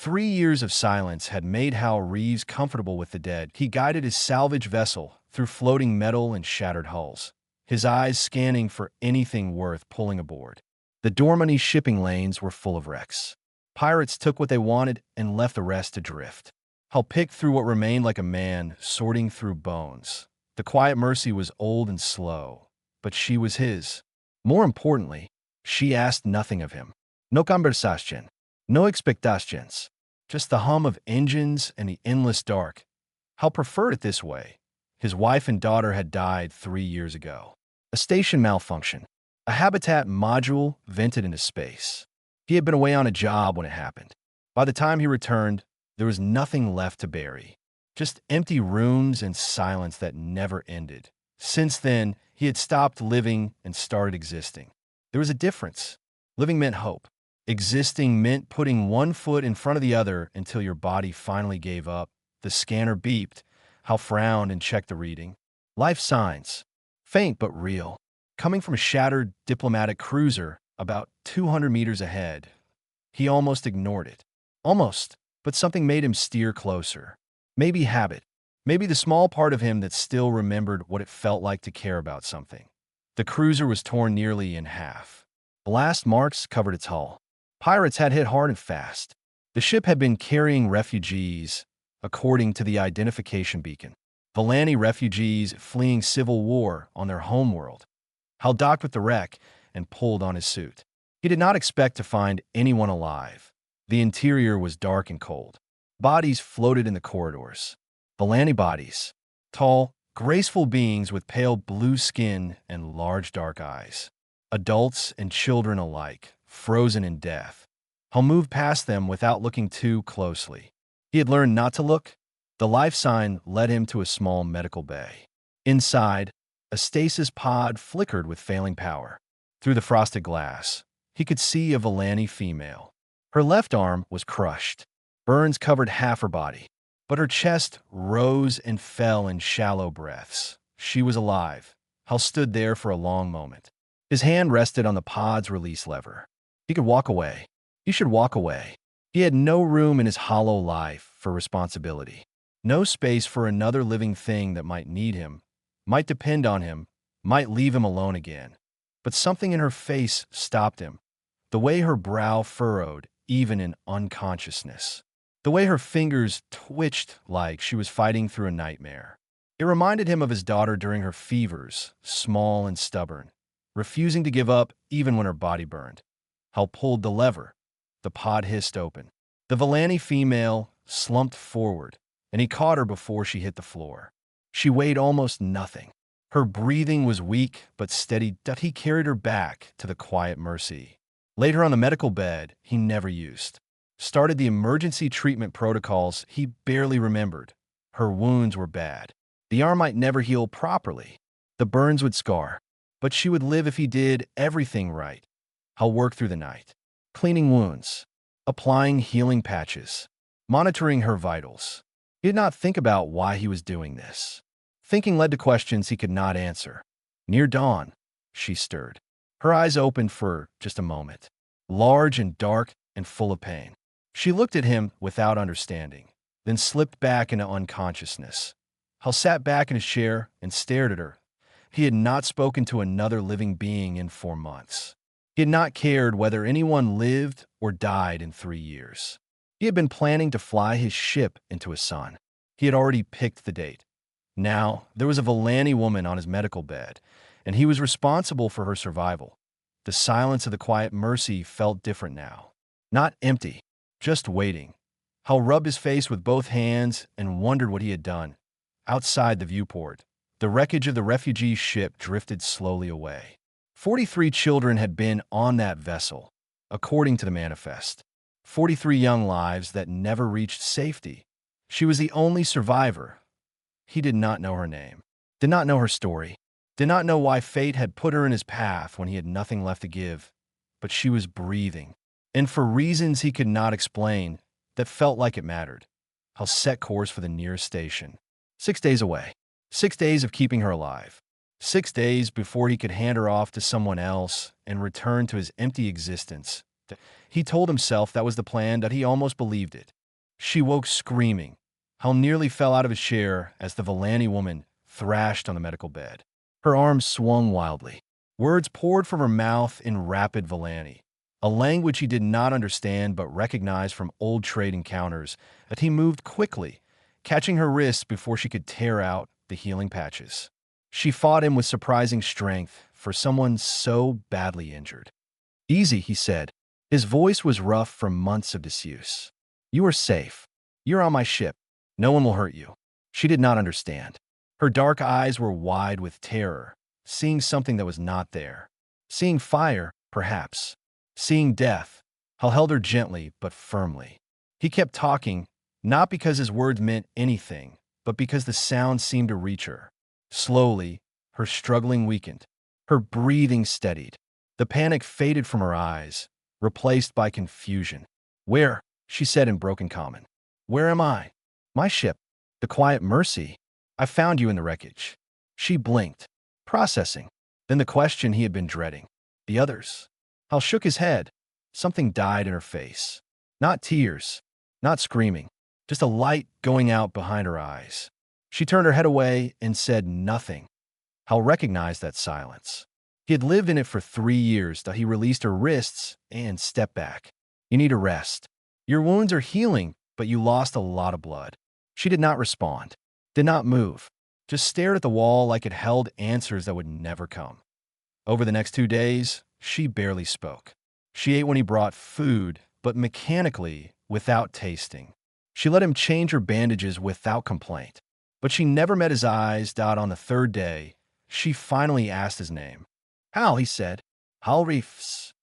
3 years of silence had made Hal Reeves comfortable with the dead. He guided his salvage vessel through floating metal and shattered hulls, his eyes scanning for anything worth pulling aboard. The Dormany shipping lanes were full of wrecks. Pirates took what they wanted and left the rest to drift. Hal picked through what remained like a man sorting through bones. The Quiet Mercy was old and slow, but she was his. More importantly, she asked nothing of him. No conversación, no expectations, just the hum of engines and the endless dark. Hal preferred it this way. His wife and daughter had died 3 years ago. A station malfunction. A habitat module vented into space. He had been away on a job when it happened. By the time he returned, there was nothing left to bury. Just empty rooms and silence that never ended. Since then, he had stopped living and started existing. There was a difference. Living meant hope. Existing meant putting one foot in front of the other until your body finally gave up. The scanner beeped. Hal frowned and checked the reading. Life signs. Faint but real. Coming from a shattered diplomatic cruiser about 200 meters ahead. He almost ignored it. Almost, but something made him steer closer. Maybe habit. Maybe the small part of him that still remembered what it felt like to care about something. The cruiser was torn nearly in half. Blast marks covered its hull. Pirates had hit hard and fast. The ship had been carrying refugees, according to the identification beacon. Valani refugees fleeing civil war on their homeworld. Hal docked with the wreck and pulled on his suit. He did not expect to find anyone alive. The interior was dark and cold. Bodies floated in the corridors. Valani bodies. Tall, graceful beings with pale blue skin and large dark eyes. Adults and children alike, frozen in death. Hal moved past them without looking too closely. He had learned not to look. The life sign led him to a small medical bay. Inside, a stasis pod flickered with failing power. Through the frosted glass, he could see a Valani female. Her left arm was crushed. Burns covered half her body, but her chest rose and fell in shallow breaths. She was alive. Hal stood there for a long moment. His hand rested on the pod's release lever. He could walk away. He should walk away. He had no room in his hollow life for responsibility. No space for another living thing that might need him, might depend on him, might leave him alone again. But something in her face stopped him. The way her brow furrowed, even in unconsciousness. The way her fingers twitched like she was fighting through a nightmare. It reminded him of his daughter during her fevers, small and stubborn, refusing to give up even when her body burned. Hal pulled the lever. The pod hissed open. The Valani female slumped forward, and he caught her before she hit the floor. She weighed almost nothing. Her breathing was weak but steady. He carried her back to the Quiet Mercy. Laid her on the medical bed he never used. Started the emergency treatment protocols he barely remembered. Her wounds were bad. The arm might never heal properly. The burns would scar. But she would live if he did everything right. Hal worked through the night. Cleaning wounds. Applying healing patches. Monitoring her vitals. He did not think about why he was doing this. Thinking led to questions he could not answer. Near dawn, she stirred. Her eyes opened for just a moment. Large and dark and full of pain. She looked at him without understanding, then slipped back into unconsciousness. Hal sat back in his chair and stared at her. He had not spoken to another living being in 4 months. He had not cared whether anyone lived or died in 3 years. He had been planning to fly his ship into a sun. He had already picked the date. Now, there was a Valani woman on his medical bed, and he was responsible for her survival. The silence of the Quiet Mercy felt different now. Not empty, just waiting. Hal rubbed his face with both hands and wondered what he had done. Outside the viewport, the wreckage of the refugee ship drifted slowly away. 43 children had been on that vessel, according to the manifest. 43 young lives that never reached safety. She was the only survivor. He did not know her name, did not know her story, did not know why fate had put her in his path when he had nothing left to give. But she was breathing, and for reasons he could not explain, that felt like it mattered. Hal set course for the nearest station. 6 days away. 6 days of keeping her alive. 6 days before he could hand her off to someone else and return to his empty existence, He told himself that was the plan, that he almost believed it. She woke screaming. Hal nearly fell out of his chair as the Valani woman thrashed on the medical bed. Her arms swung wildly. Words poured from her mouth in rapid Valani, a language he did not understand but recognized from old trade encounters, that he moved quickly, catching her wrists before she could tear out the healing patches. She fought him with surprising strength for someone so badly injured. "Easy," he said. His voice was rough from months of disuse. "You are safe. You're on my ship. No one will hurt you." She did not understand. Her dark eyes were wide with terror, seeing something that was not there. Seeing fire, perhaps. Seeing death. Hal held her gently but firmly. He kept talking, not because his words meant anything, but because the sound seemed to reach her. Slowly, her struggling weakened. Her breathing steadied. The panic faded from her eyes, replaced by confusion. "Where?" she said in broken common. "Where am I?" "My ship. The Quiet Mercy. I found you in the wreckage." She blinked, processing. Then the question he had been dreading. "The others?" Hal shook his head. Something died in her face. Not tears, not screaming, just a light going out behind her eyes. She turned her head away and said nothing. Hal recognized that silence. He had lived in it for 3 years, that he released her wrists and stepped back. "You need a rest. Your wounds are healing, but you lost a lot of blood." She did not respond, did not move, just stared at the wall like it held answers that would never come. Over the next 2 days, she barely spoke. She ate when he brought food, but mechanically, without tasting. She let him change her bandages without complaint. But she never met his eyes. On the 3rd day, she finally asked his name. "Hal," he said. "Hal Reefs."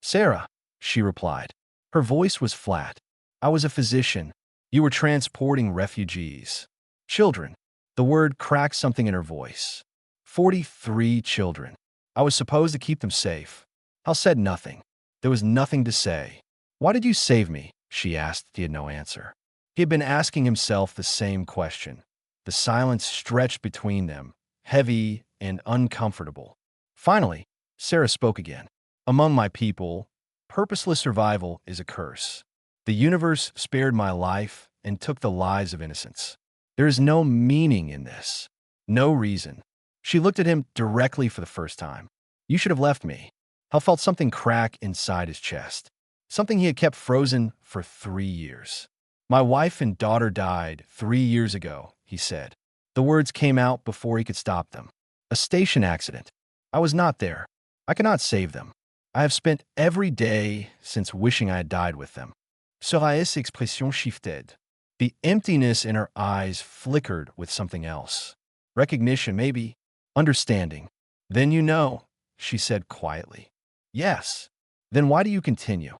"Sarah," she replied. Her voice was flat. "I was a physician. You were transporting refugees. Children." The word cracked something in her voice. 43 children. I was supposed to keep them safe. Hal said nothing. There was nothing to say. "Why did you save me?" she asked. He had no answer. He had been asking himself the same question. The silence stretched between them, heavy and uncomfortable. Finally, Sarah spoke again. "Among my people, purposeless survival is a curse. The universe spared my life and took the lives of innocents. There is no meaning in this. No reason." She looked at him directly for the first time. "You should have left me." Hal felt something crack inside his chest. Something he had kept frozen for 3 years. "My wife and daughter died 3 years ago," he said. The words came out before he could stop them. "A station accident. I was not there. I cannot save them. I have spent every day since wishing I had died with them." Soray's expression shifted. The emptiness in her eyes flickered with something else. Recognition, maybe. Understanding. "Then you know," she said quietly. "Yes." "Then why do you continue?"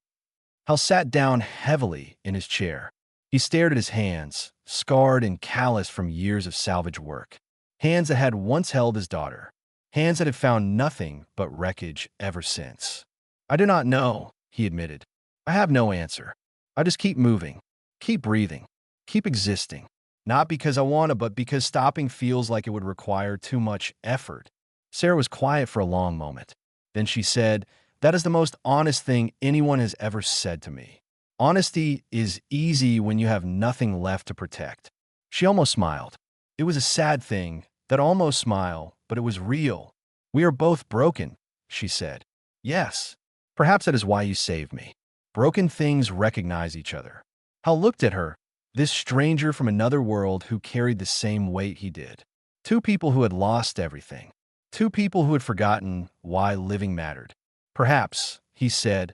Hal sat down heavily in his chair. He stared at his hands, scarred and calloused from years of salvage work. Hands that had once held his daughter. Hands that had found nothing but wreckage ever since. "I do not know," he admitted. "I have no answer. I just keep moving, keep breathing, keep existing. Not because I want to, but because stopping feels like it would require too much effort." Sarah was quiet for a long moment. Then she said, "That is the most honest thing anyone has ever said to me. Honesty is easy when you have nothing left to protect." She almost smiled. It was a sad thing, that almost smile, but it was real. "We are both broken," she said. "Yes. Perhaps that is why you saved me. Broken things recognize each other." Hal looked at her, this stranger from another world who carried the same weight he did. 2 people who had lost everything. 2 people who had forgotten why living mattered. "Perhaps," he said.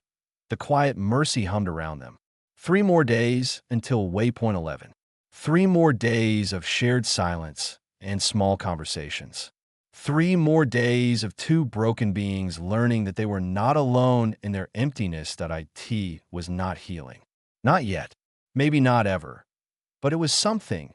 The quiet mercy hummed around them. 3 more days until waypoint 11. 3 more days of shared silence and small conversations. 3 more days of 2 broken beings learning that they were not alone in their emptiness, that IT was not healing. Not yet. Maybe not ever. But it was something,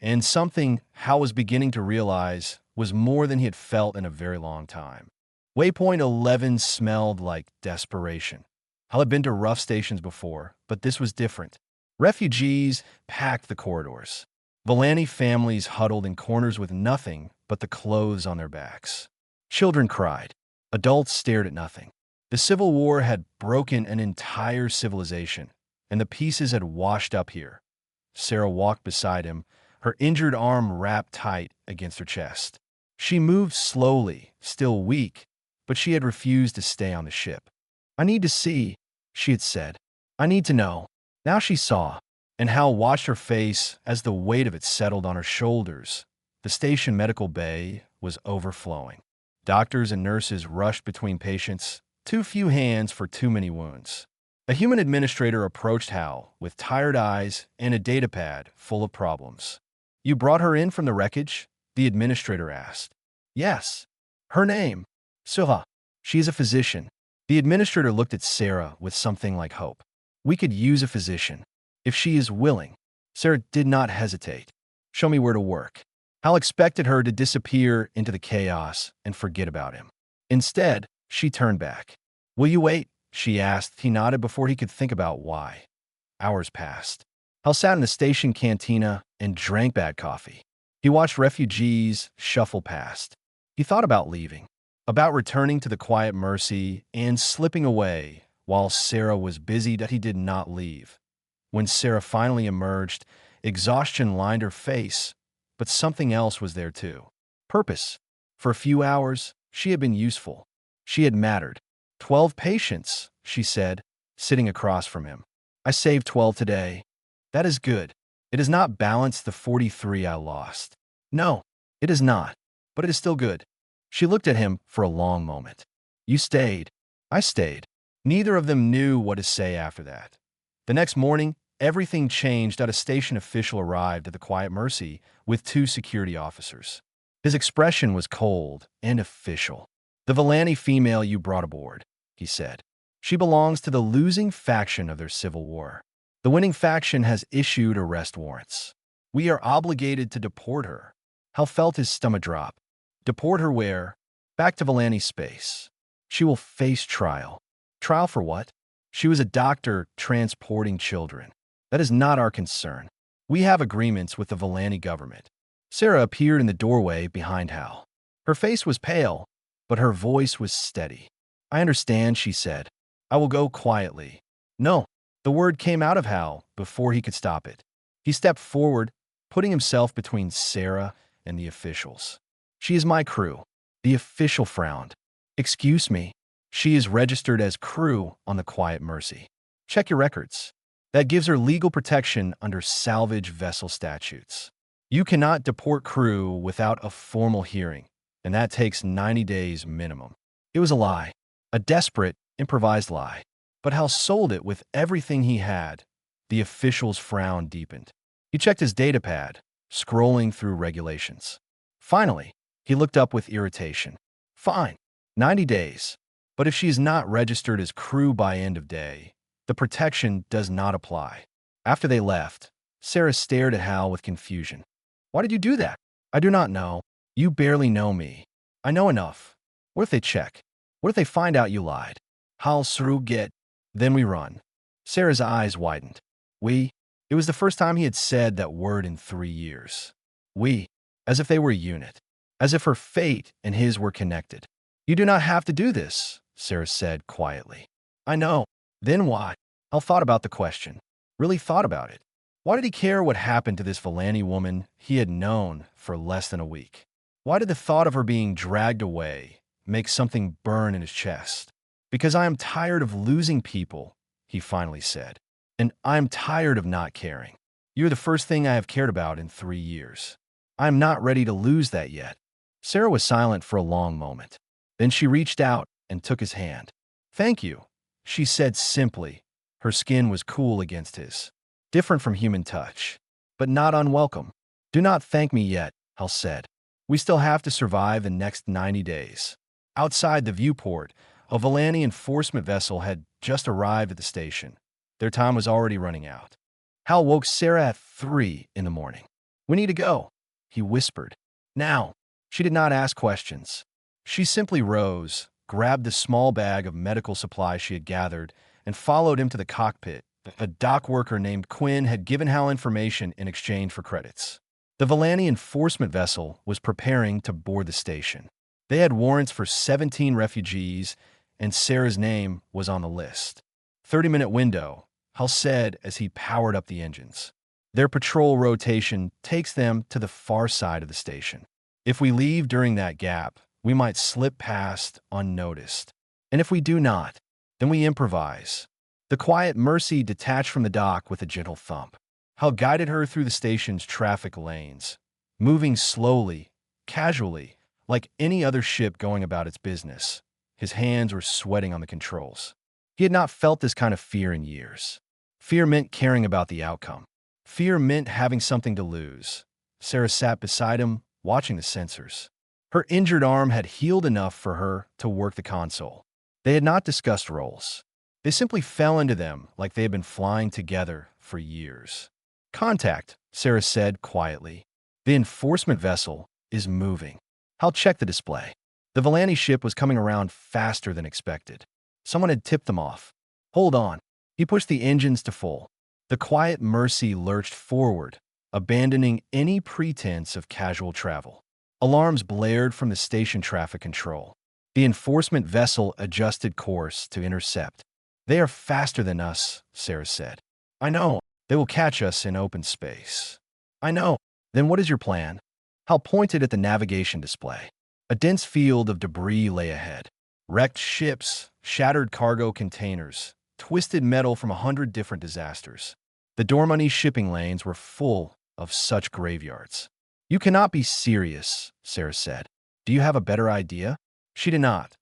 and something Hal was beginning to realize was more than he had felt in a very long time. Waypoint 11 smelled like desperation. Hal had been to rough stations before, but this was different. Refugees packed the corridors. Valani families huddled in corners with nothing but the clothes on their backs. Children cried. Adults stared at nothing. The Civil War had broken an entire civilization, and the pieces had washed up here. Sarah walked beside him, her injured arm wrapped tight against her chest. She moved slowly, still weak, but she had refused to stay on the ship. "I need to see," she had said. "I need to know." Now she saw, and Hal watched her face as the weight of it settled on her shoulders. The station medical bay was overflowing. Doctors and nurses rushed between patients, too few hands for too many wounds. A human administrator approached Hal with tired eyes and a datapad full of problems. "You brought her in from the wreckage?" the administrator asked. "Yes. Her name? Sarah. She is a physician." The administrator looked at Sarah with something like hope. "We could use a physician. If she is willing." Sarah did not hesitate. "Show me where to work." Hal expected her to disappear into the chaos and forget about him. Instead, she turned back. "Will you wait?" she asked. He nodded before he could think about why. Hours passed. Hal sat in the station cantina and drank bad coffee. He watched refugees shuffle past. He thought about leaving, about returning to the quiet mercy and slipping away while Sarah was busy. That he did not leave. When Sarah finally emerged, exhaustion lined her face, but something else was there too. Purpose. For a few hours, she had been useful. She had mattered. 12 patients, she said, sitting across from him. "I saved 12 today. That is good. It does not balance the 43 I lost." "No, it is not, but it is still good." She looked at him for a long moment. "You stayed. I stayed." Neither of them knew what to say after that. The next morning, everything changed. A station official arrived at the Quiet Mercy with 2 security officers. His expression was cold and official. "The Vellani female you brought aboard," he said. "She belongs to the losing faction of their civil war. The winning faction has issued arrest warrants. We are obligated to deport her." Hal felt his stomach drop. "Deport her where?" "Back to Vellani space. She will face trial." "Trial for what?" "She was a doctor transporting children. That is not our concern. We have agreements with the Vellani government." Sarah appeared in the doorway behind Hal. Her face was pale, but her voice was steady. "I understand," she said. "I will go quietly." "No." The word came out of Hal before he could stop it. He stepped forward, putting himself between Sarah and the officials. "She is my crew." The official frowned. "Excuse me. She is registered as crew on the Quiet Mercy. Check your records. That gives her legal protection under salvage vessel statutes. You cannot deport crew without a formal hearing, and that takes 90 days minimum." It was a lie, a desperate, improvised lie. But Hal sold it with everything he had. The official's frown deepened. He checked his datapad, scrolling through regulations. Finally, he looked up with irritation. "Fine, 90 days. But if she is not registered as crew by end of day, the protection does not apply." After they left, Sarah stared at Hal with confusion. "Why did you do that?" "I do not know. You barely know me. I know enough. What if they check? What if they find out you lied?" "Hal get. Then we run." Sarah's eyes widened. "We?" It was the first time he had said that word in 3 years. "We," as if they were a unit, as if her fate and his were connected. "You do not have to do this," Sarah said quietly. "I know." "Then why?" Hal thought about the question. Really thought about it. Why did he care what happened to this Vellani woman he had known for less than a week? Why did the thought of her being dragged away make something burn in his chest? "Because I am tired of losing people," he finally said. "And I am tired of not caring. You're the first thing I have cared about in 3 years. I am not ready to lose that yet." Sarah was silent for a long moment. Then she reached out and took his hand. "Thank you," she said simply. Her skin was cool against his. Different from human touch, but not unwelcome. "Do not thank me yet," Hal said. "We still have to survive the next 90 days." Outside the viewport, a Vellani enforcement vessel had just arrived at the station. Their time was already running out. Hal woke Sarah at 3 in the morning. "We need to go," he whispered. "Now." She did not ask questions. She simply rose, grabbed the small bag of medical supplies she had gathered, and followed him to the cockpit. A dock worker named Quinn had given Hal information in exchange for credits. The Vellani enforcement vessel was preparing to board the station. They had warrants for 17 refugees and Sarah's name was on the list. 30-minute window, Hal said as he powered up the engines. Their patrol rotation takes them to the far side of the station. If we leave during that gap, we might slip past unnoticed. And if we do not, then we improvise. The quiet Mercy detached from the dock with a gentle thump. Hal guided her through the station's traffic lanes, moving slowly, casually, like any other ship going about its business. His hands were sweating on the controls. He had not felt this kind of fear in years. Fear meant caring about the outcome. Fear meant having something to lose. Sarah sat beside him, watching the sensors. Her injured arm had healed enough for her to work the console. They had not discussed roles. They simply fell into them like they had been flying together for years. "Contact," Sarah said quietly. "The enforcement vessel is moving." Hal checked the display. The Vellani ship was coming around faster than expected. Someone had tipped them off. "Hold on." He pushed the engines to full. The quiet Mercy lurched forward, abandoning any pretense of casual travel. Alarms blared from the station traffic control. The enforcement vessel adjusted course to intercept. "They are faster than us," Sarah said. "I know. They will catch us in open space." "I know. Then what is your plan?" Hal pointed at the navigation display. A dense field of debris lay ahead. Wrecked ships, shattered cargo containers, twisted metal from 100 different disasters. The Dormani shipping lanes were full of such graveyards. "You cannot be serious," Sarah said. "Do you have a better idea?" She did not.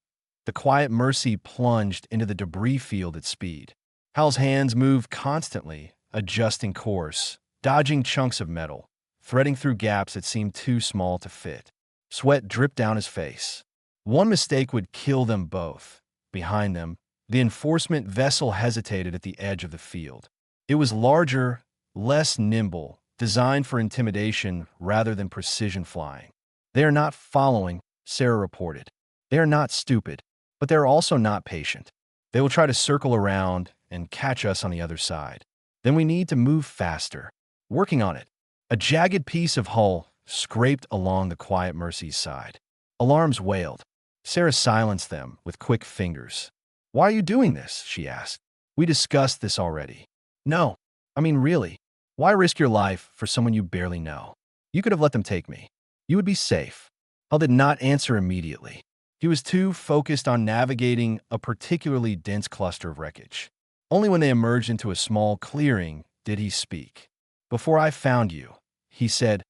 The quiet Mercy plunged into the debris field at speed. Hal's hands moved constantly, adjusting course, dodging chunks of metal, threading through gaps that seemed too small to fit. Sweat dripped down his face. One mistake would kill them both. Behind them, the enforcement vessel hesitated at the edge of the field. It was larger, less nimble, designed for intimidation rather than precision flying. "They are not following," Sarah reported. "They are not stupid, but they are also not patient. They will try to circle around and catch us on the other side. Then we need to move faster." "Working on it." A jagged piece of hull scraped along the quiet Mercy's side. Alarms wailed. Sarah silenced them with quick fingers. "Why are you doing this?" she asked. "We discussed this already." "No. I mean, really. Why risk your life for someone you barely know? You could have let them take me. You would be safe." Hal did not answer immediately. He was too focused on navigating a particularly dense cluster of wreckage. Only when they emerged into a small clearing did he speak. "Before I found you," he said,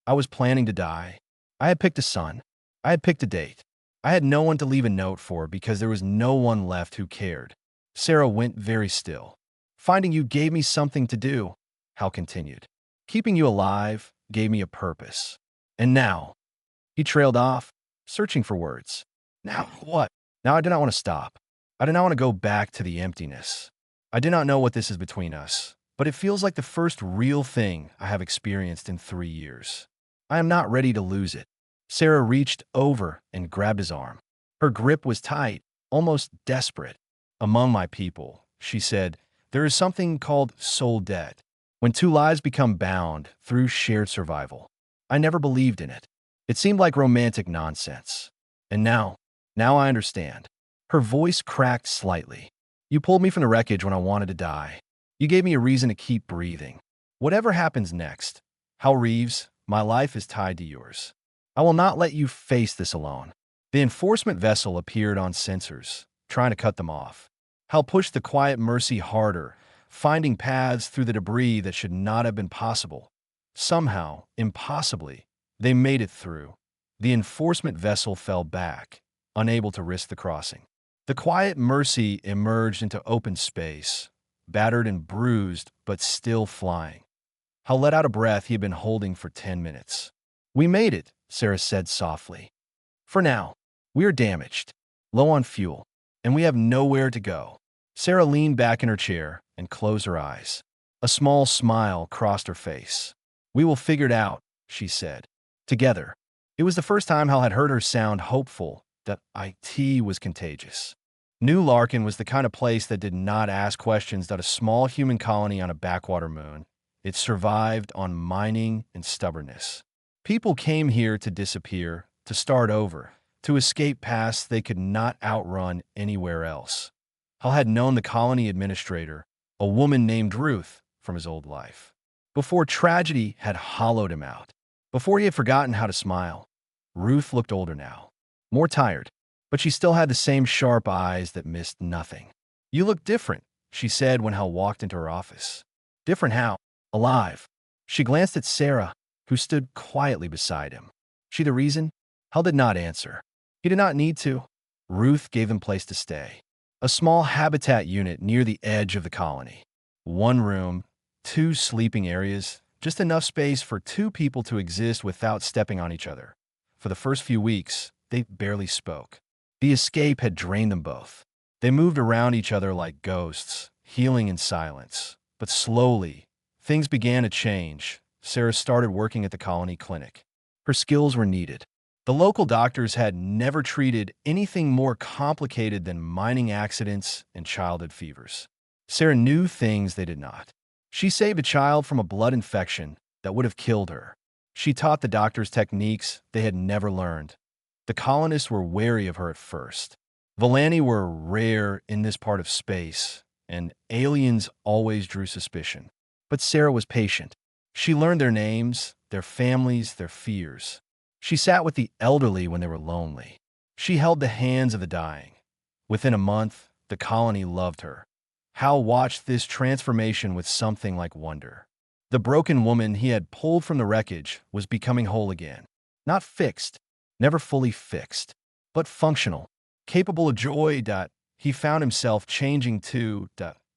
"I was planning to die. I had picked a son. I had picked a date. I had no one to leave a note for because there was no one left who cared." Sarah went very still. "Finding you gave me something to do," Hal continued. "Keeping you alive gave me a purpose. And now—" He trailed off, searching for words. "Now what?" Now I did not want to stop. I did not want to go back to the emptiness. I do not know what this is between us, but it feels like the first real thing I have experienced in 3 years. I am not ready to lose it." Sarah reached over and grabbed his arm. Her grip was tight, almost desperate. "Among my people," she said, "there is something called soul debt. When two lives become bound through shared survival. I never believed in it. It seemed like romantic nonsense. And now I understand." Her voice cracked slightly. "You pulled me from the wreckage when I wanted to die. You gave me a reason to keep breathing. Whatever happens next, Hal Reeves, my life is tied to yours. I will not let you face this alone." The enforcement vessel appeared on sensors, trying to cut them off. Hal pushed the quiet Mercy harder, finding paths through the debris that should not have been possible. Somehow, impossibly, they made it through. The enforcement vessel fell back, unable to risk the crossing. The quiet Mercy emerged into open space, battered and bruised, but still flying. Hal let out a breath he had been holding for 10 minutes. "We made it," Sarah said softly. "For now. We are damaged, low on fuel, and we have nowhere to go." Sarah leaned back in her chair and closed her eyes. A small smile crossed her face. "We will figure it out," she said. "Together." It was the first time Hal had heard her sound hopeful that IT was contagious. New Larkin was the kind of place that did not ask questions about a small human colony on a backwater moon. It survived on mining and stubbornness. People came here to disappear, to start over, to escape paths they could not outrun anywhere else. Hal had known the colony administrator, a woman named Ruth, from his old life. Before tragedy had hollowed him out, before he had forgotten how to smile, Ruth looked older now, more tired, but she still had the same sharp eyes that missed nothing. "You look different," she said when Hal walked into her office. "Different how?" "Alive." She glanced at Sarah, who stood quietly beside him. "She the reason?" Hal did not answer. He did not need to. Ruth gave them place to stay. A small habitat unit near the edge of the colony. One room, two sleeping areas, just enough space for two people to exist without stepping on each other. For the first few weeks, they barely spoke. The escape had drained them both. They moved around each other like ghosts, healing in silence. But slowly, things began to change. Sarah started working at the colony clinic. Her skills were needed. The local doctors had never treated anything more complicated than mining accidents and childhood fevers. Sarah knew things they did not. She saved a child from a blood infection that would have killed her. She taught the doctors techniques they had never learned. The colonists were wary of her at first. Volani were rare in this part of space, and aliens always drew suspicion. But Sarah was patient. She learned their names, their families, their fears. She sat with the elderly when they were lonely. She held the hands of the dying. Within a month, the colony loved her. Hal watched this transformation with something like wonder. The broken woman he had pulled from the wreckage was becoming whole again. Not fixed, never fully fixed, but functional, capable of joy. He found himself changing too.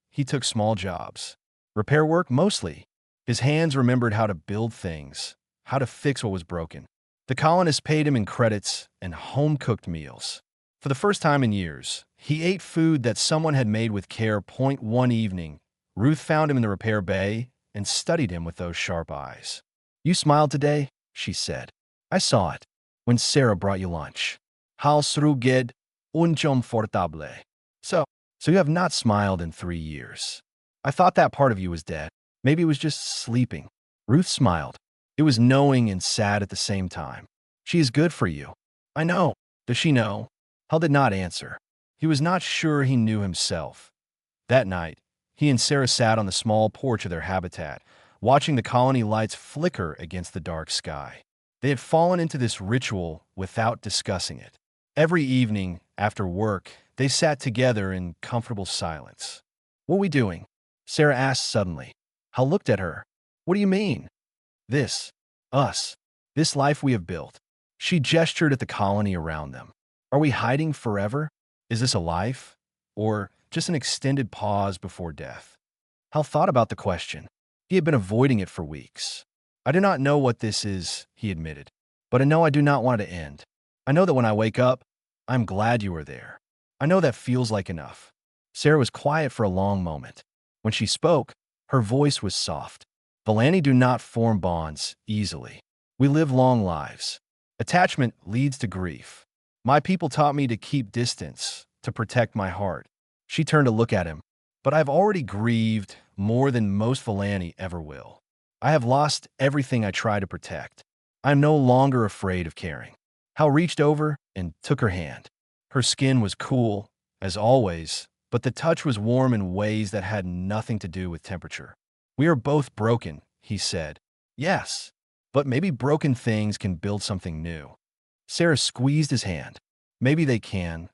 He took small jobs. Repair work mostly. His hands remembered how to build things, how to fix what was broken. The colonists paid him in credits and home-cooked meals. For the first time in years, he ate food that someone had made with care. One evening, Ruth found him in the repair bay and studied him with those sharp eyes. "You smiled today," she said. "I saw it when Sarah brought you lunch. Hal sruged uncomfortable. So you have not smiled in 3 years. I thought that part of you was dead. Maybe it was just sleeping." Ruth smiled. It was knowing and sad at the same time. "She is good for you." "I know. Does she know?" Hal did not answer. He was not sure he knew himself. That night, he and Sarah sat on the small porch of their habitat, watching the colony lights flicker against the dark sky. They had fallen into this ritual without discussing it. Every evening, after work, they sat together in comfortable silence. "What are we doing?" Sarah asked suddenly. Hal looked at her. "What do you mean?" "This. Us. This life we have built." She gestured at the colony around them. "Are we hiding forever? Is this a life? Or just an extended pause before death?" Hal thought about the question. He had been avoiding it for weeks. "I do not know what this is," he admitted, "but I know I do not want it to end. I know that when I wake up, I'm glad you are there. I know that feels like enough." Sarah was quiet for a long moment. When she spoke, her voice was soft. "Volani do not form bonds easily. We live long lives. Attachment leads to grief. My people taught me to keep distance, to protect my heart." She turned to look at him. "But I've already grieved more than most Volani ever will. I have lost everything I try to protect. I'm no longer afraid of caring." Hal reached over and took her hand. Her skin was cool, as always, but the touch was warm in ways that had nothing to do with temperature. "We are both broken," he said. "Yes, but maybe broken things can build something new." Sarah squeezed his hand. "Maybe they can."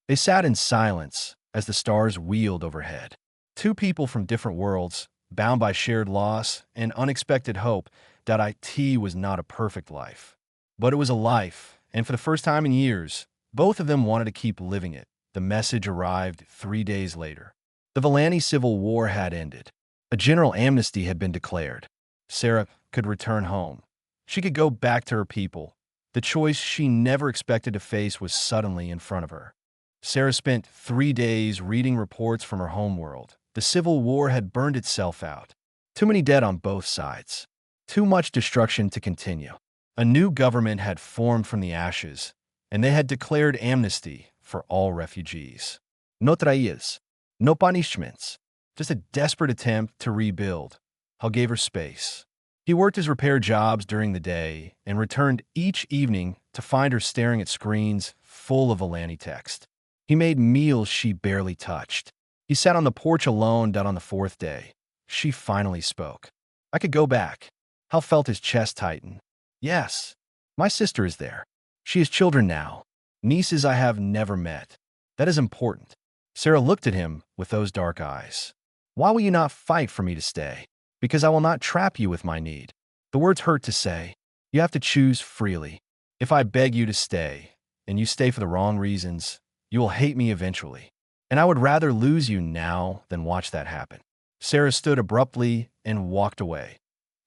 They sat in silence as the stars wheeled overhead. Two people from different worlds, bound by shared loss and unexpected hope. It was not a perfect life. But it was a life, and for the first time in years, both of them wanted to keep living it. The message arrived 3 days later. The Volani Civil War had ended. A general amnesty had been declared. Sarah could return home. She could go back to her people. The choice she never expected to face was suddenly in front of her. Sarah spent 3 days reading reports from her homeworld. The Civil War had burned itself out. Too many dead on both sides. Too much destruction to continue. A new government had formed from the ashes, and they had declared amnesty for all refugees. No traídas, no punishments. Just a desperate attempt to rebuild. Hal gave her space. He worked his repair jobs during the day and returned each evening to find her staring at screens full of Alani text. He made meals she barely touched. He sat on the porch alone on the fourth day. She finally spoke. I could go back. Hal felt his chest tighten. Yes. My sister is there. She has children now. Nieces I have never met. That is important. Sarah looked at him with those dark eyes. Why will you not fight for me to stay? Because I will not trap you with my need. The words hurt to say. You have to choose freely. If I beg you to stay, and you stay for the wrong reasons, you will hate me eventually. And I would rather lose you now than watch that happen. Sarah stood abruptly and walked away.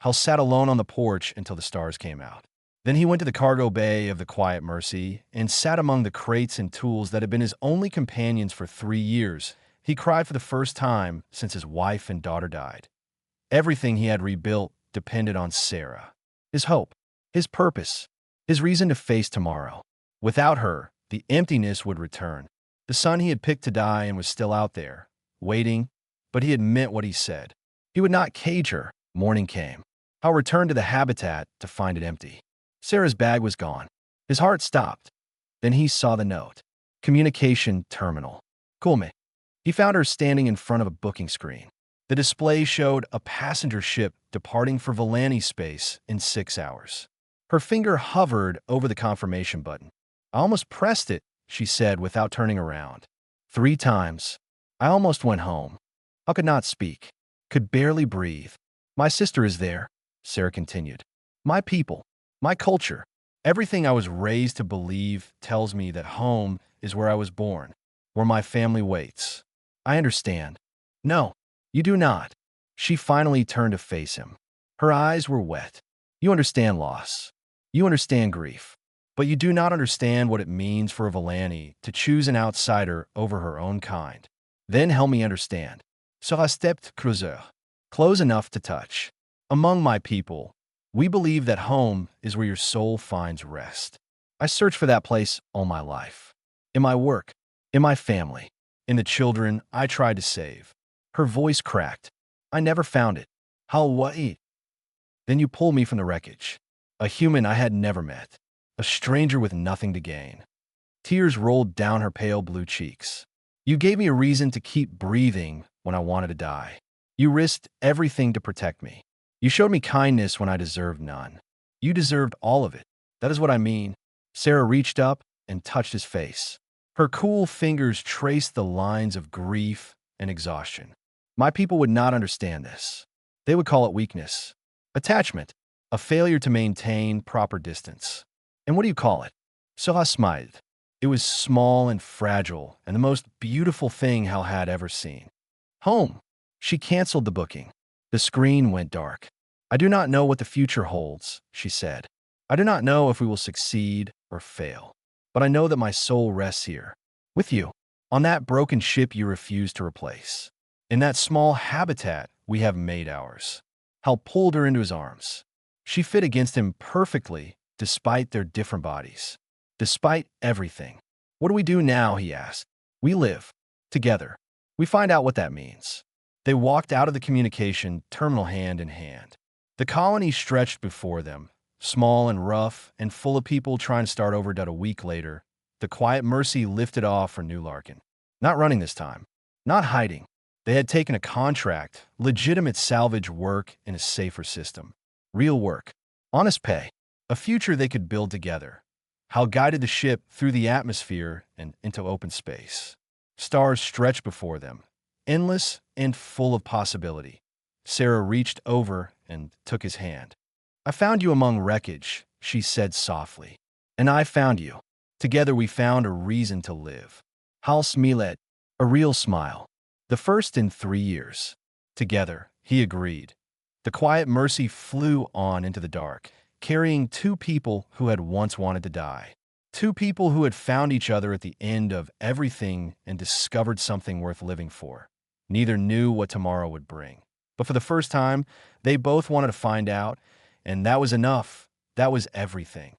Hal sat alone on the porch until the stars came out. Then he went to the cargo bay of the Quiet Mercy and sat among the crates and tools that had been his only companions for 3 years. He cried for the first time since his wife and daughter died. Everything he had rebuilt depended on Sarah. His hope, his purpose, his reason to face tomorrow. Without her, the emptiness would return. The son he had picked to die and was still out there, waiting, but he had meant what he said. He would not cage her. Morning came. Hal returned to the habitat to find it empty. Sarah's bag was gone. His heart stopped. Then he saw the note. Communication terminal. Kulme. He found her standing in front of a booking screen. The display showed a passenger ship departing for Valani space in 6 hours. Her finger hovered over the confirmation button. I almost pressed it, she said without turning around. 3 times. I almost went home. I could not speak. Could barely breathe. My sister is there, Sarah continued. My people. My culture. Everything I was raised to believe tells me that home is where I was born, where my family waits. I understand. No, you do not. She finally turned to face him. Her eyes were wet. You understand loss. You understand grief. But you do not understand what it means for a Valani to choose an outsider over her own kind. Then help me understand. Sera stepped closer. Close enough to touch. Among my people, we believe that home is where your soul finds rest. I searched for that place all my life. In my work, in my family, in the children I tried to save. Her voice cracked. I never found it. Hawaii. Then you pulled me from the wreckage. A human I had never met. A stranger with nothing to gain. Tears rolled down her pale blue cheeks. You gave me a reason to keep breathing when I wanted to die. You risked everything to protect me. You showed me kindness when I deserved none. You deserved all of it. That is what I mean. Sarah reached up and touched his face. Her cool fingers traced the lines of grief and exhaustion. My people would not understand this. They would call it weakness, attachment, a failure to maintain proper distance. And what do you call it? Sarah smiled. It was small and fragile and the most beautiful thing Hal had ever seen. Home. She canceled the booking. The screen went dark. I do not know what the future holds, she said. I do not know if we will succeed or fail. But I know that my soul rests here, with you, on that broken ship you refuse to replace. In that small habitat we have made ours. Hal pulled her into his arms. She fit against him perfectly, despite their different bodies. Despite everything. What do we do now, he asked. We live. Together. We find out what that means. They walked out of the communication terminal hand in hand. The colony stretched before them, small and rough and full of people trying to start over a week later. The Quiet Mercy lifted off for New Larkin. Not running this time. Not hiding. They had taken a contract, legitimate salvage work in a safer system. Real work. Honest pay. A future they could build together. Hal guided the ship through the atmosphere and into open space. Stars stretched before them, endless and full of possibility. Sarah reached over and took his hand. I found you among wreckage, she said softly. And I found you. Together we found a reason to live. Hal smiled, a real smile. The first in 3 years. Together, he agreed. The Quiet Mercy flew on into the dark, carrying 2 people who had once wanted to die. 2 people who had found each other at the end of everything and discovered something worth living for. Neither knew what tomorrow would bring. But for the first time, they both wanted to find out, and that was enough. That was everything.